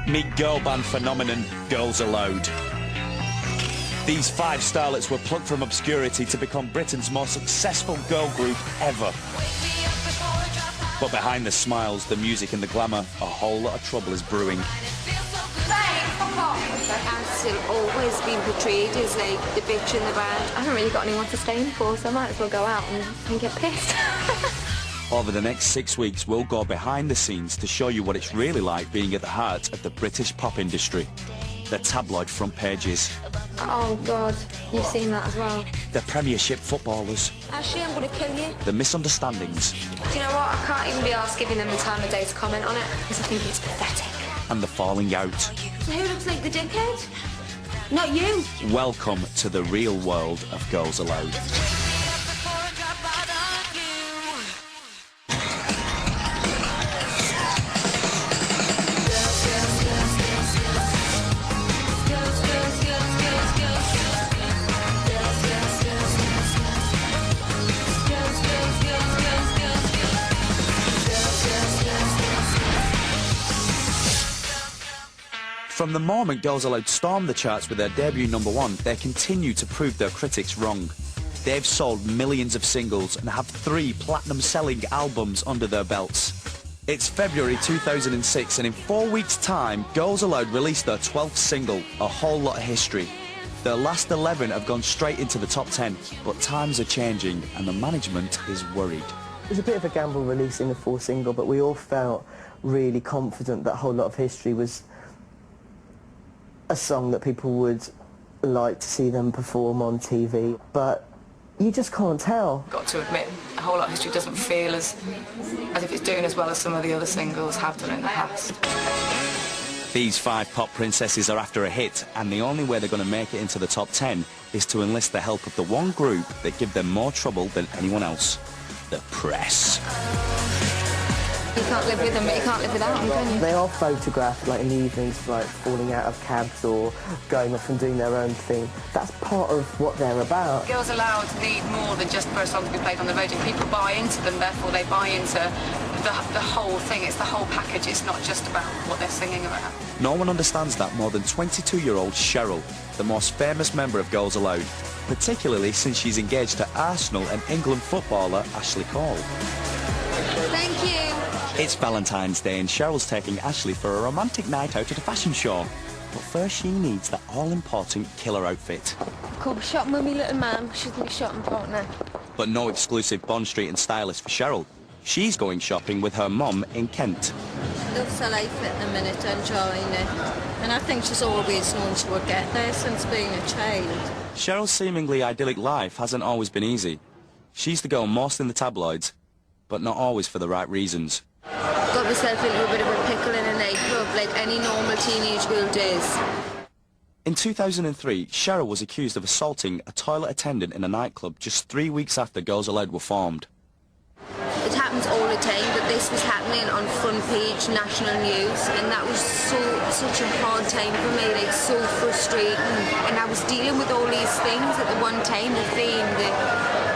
Meet girl band phenomenon Girls Aloud. These five starlets were plucked from obscurity to become Britain's most successful girl group ever. But behind the smiles, the music and the glamour, a whole lot of trouble is brewing. I've still always been portrayed as like the bitch in the band. I haven't really got anyone to stay in for, so I might as well go out and get pissed. Over the next 6 weeks, we'll go behind the scenes to show you what it's really like being at the heart of the British pop industry. The tabloid front pages. Oh, God, you've seen that as well. The Premiership footballers. Actually, I'm going to kill you. The misunderstandings. Do you know what? I can't even be asked giving them the time of day to comment on it, because I think it's pathetic. And the falling out. So who looks like the dickhead? Not you. Welcome to the real world of Girls Aloud. From the moment Girls Aloud stormed the charts with their debut #1, they continue to prove their critics wrong. They've sold millions of singles and have 3 platinum-selling albums under their belts. It's February 2006, and in 4 weeks' time, Girls Aloud released their 12th single, A Whole Lot of History. Their last 11 have gone straight into the top 10, but times are changing and the management is worried. It was a bit of a gamble releasing the 4th single, but we all felt really confident that A Whole Lot of History was a song that people would like to see them perform on TV, but you just can't tell. Got to admit, A Whole Lot of History doesn't feel as if it's doing as well as some of the other singles have done in the past. These 5 pop princesses are after a hit, and the only way they're going to make it into the top 10 is to enlist the help of the one group that give them more trouble than anyone else: the press. You can't live with them, but you can't live without them, can you? They are photographed like in the evenings, like falling out of cabs or going off and doing their own thing. That's part of what they're about. Girls Aloud need more than just for a song to be played on the radio. People buy into them, therefore they buy into the whole thing. It's the whole package. It's not just about what they're singing about. No one understands that more than 22-year-old Cheryl, the most famous member of Girls Aloud, particularly since she's engaged to Arsenal and England footballer Ashley Cole. Thank you. It's Valentine's Day and Cheryl's taking Ashley for a romantic night out at a fashion show. But first she needs that all-important killer outfit. Cool, shopping with me little man. She's my shopping partner. But no exclusive Bond Street and stylist for Cheryl. She's going shopping with her mum in Kent. Loves her life at the minute, enjoying it. And I think she's always known she would get there since being a child. Cheryl's seemingly idyllic life hasn't always been easy. She's the girl most in the tabloids, but not always for the right reasons. Got myself into a bit of a pickle in a nightclub, like any normal teenage girl does. In 2003, Cheryl was accused of assaulting a toilet attendant in a nightclub just 3 weeks after Girls Aloud were formed. It happens all the time, but this was happening on front page national news, and that was such a hard time for me, like so frustrating. And I was dealing with all these things at the one time, the fame,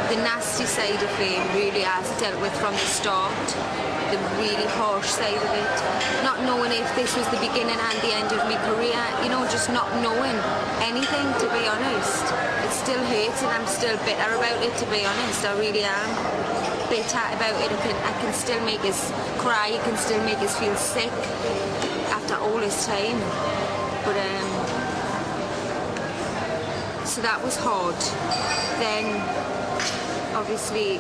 the nasty side of fame really has dealt with from the start, the really harsh side of it. Not knowing if this was the beginning and the end of my career, you know, just not knowing anything, to be honest. It still hurts and I'm still bitter about it, to be honest, I really am. Bitter about it. I can still make us cry, I can still make us feel sick after all this time. But so that was hard. Then obviously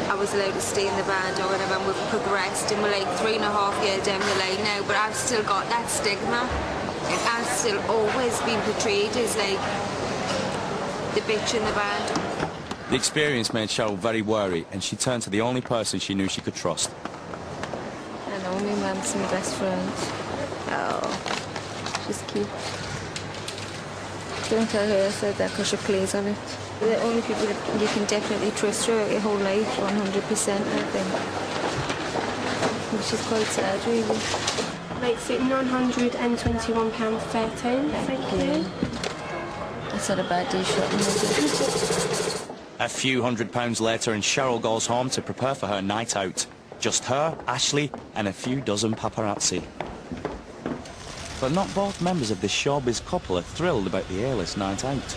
I was allowed to stay in the band or whatever, and we've progressed and we're like 3.5 years down the line now, but I've still got that stigma. And I've still always been portrayed as like the bitch in the band. The experience made Cheryl very wary, and she turned to the only person she knew she could trust. I know, my mum's my best friend. Oh, she's cute. Don't tell her I said that because she plays on it. The only people that you can definitely trust throughout your whole life, 100%, I think. Which is quite sad, really. Makes it £921.13, thank you. That's not a bad day shopping, is it? A few £100 later and Cheryl goes home to prepare for her night out. Just her, Ashley and a few dozen paparazzi. But not both members of this showbiz couple are thrilled about the A-list night out.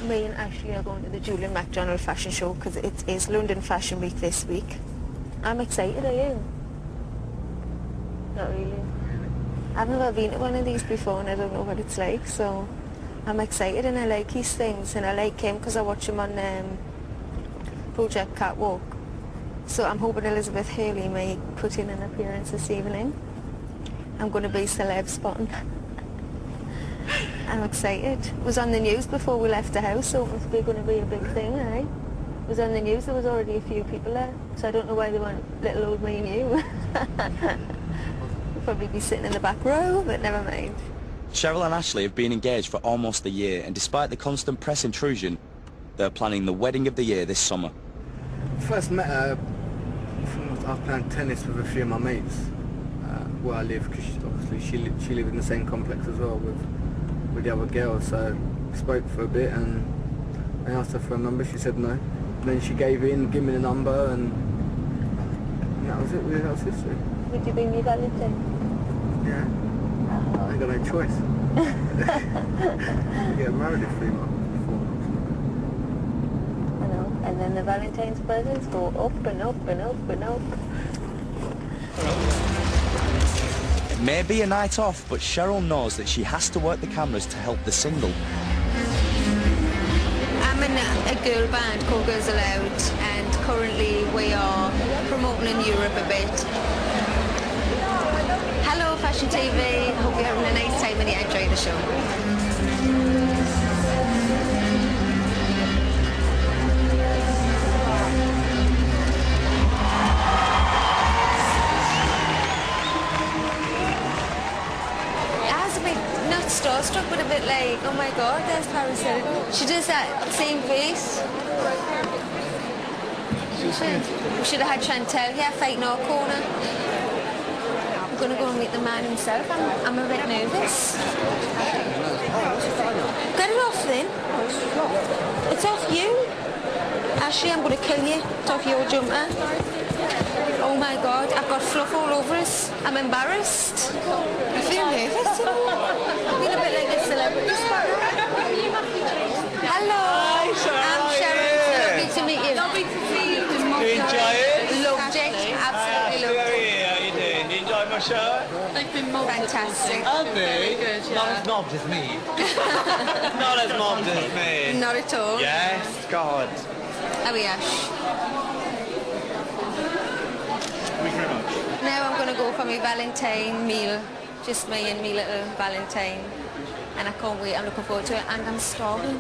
Me and Ashley are going to the Julian McDonald fashion show because it is London Fashion Week this week. I'm excited, are you? Not really. I've never been to one of these before and I don't know what it's like, so I'm excited and I like his things and I like him because I watch him on Project Catwalk. So I'm hoping Elizabeth Hurley may put in an appearance this evening. I'm going to be celeb spotting. I'm excited. It was on the news before we left the house, so it must be going to be a big thing, eh? It was on the news, there was already a few people there, so I don't know why they weren't little old me and you. We'll probably be sitting in the back row, but never mind. Cheryl and Ashley have been engaged for almost a year, and despite the constant press intrusion, they're planning the wedding of the year this summer. First met her, I was playing tennis with a few of my mates where I live, because obviously she lived in the same complex as well with the other girls, so spoke for a bit and I asked her for a number, she said no. And then she gave me the number and that was it, that was history. Would you be me Valentine? Yeah, I ain't got no choice. You get married in 3 months, 4 months. I know, and then the Valentine's presents go up and up and up and up. It may be a night off, but Cheryl knows that she has to work the cameras to help the single. I'm in a girl band called Girls Aloud, and currently we are promoting in Europe a bit. Hello Fashion TV, hope you're having a nice time and you enjoy the show. Starstruck, but a bit like, oh my god, there's Paris Hilton. She does that same face. We should have had Chantel here fighting our corner. I'm going to go and meet the man himself. I'm a bit nervous. Get it off then. It's off you. Ashley, I'm going to kill you. It's off your jumper. Oh my god, I've got fluff all over us. I'm embarrassed. I feel nervous, you know. I feel a bit like a celebrity spotter. Hello. Hi, Sharon. I'm Sharon. Lovely to meet you. Lovely to see you. You enjoy it? Loved it. Absolutely loved it. How you doing? You enjoy my show? They've been mobbed. Fantastic. Are they? Good, yeah. Not as mobbed as me. Not as mobbed as me. Not at all. Yes, God. Are we, Ash? Thank you very much. Now I'm going to go for my Valentine meal. Just me and me little Valentine. And I can't wait, I'm looking forward to it, and I'm starving.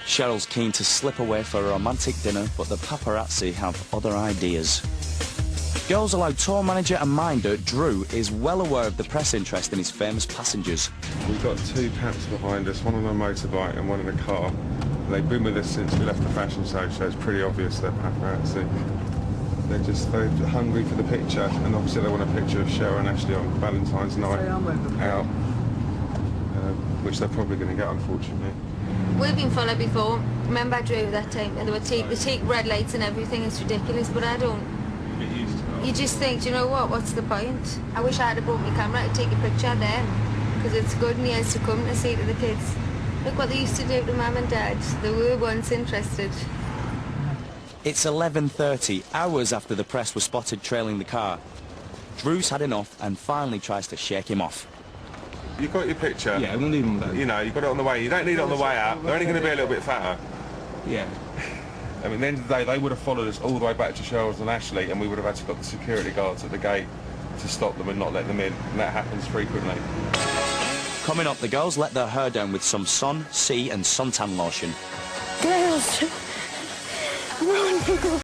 Cheryl's keen to slip away for a romantic dinner, but the paparazzi have other ideas. Girls Aloud tour manager and minder Drew is well aware of the press interest in his famous passengers. We've got 2 paps behind us, one on a motorbike and one in a car. They've been with us since we left the fashion show, so it's pretty obvious they're paparazzi. They're hungry for the picture, and obviously they want a picture of Cheryl and Ashley on Valentine's night out, which they're probably going to get, unfortunately. We've been followed before. Remember Drew that time? And they take red lights and everything. It's ridiculous, but I don't. Get used to it. You just think, do you know what? What's the point? I wish I had brought my camera to take a picture then, because it's good in years to come to say to the kids, look what they used to do to Mum and Dad. They were once interested. It's 11:30, hours after the press was spotted trailing the car. Drew's had enough and finally tries to shake him off. You got your picture? Yeah, we'll need them though. You know, you got it on the way. You don't need it on the way out. They're only going to be a little bit fatter. Yeah. I mean, at the end of the day, they would have followed us all the way back to Cheryl's and Ashley, and we would have had to got the security guards at the gate to stop them and not let them in. And that happens frequently. Coming up, the girls let their hair down with some sun, sea and suntan lotion. Girls, run.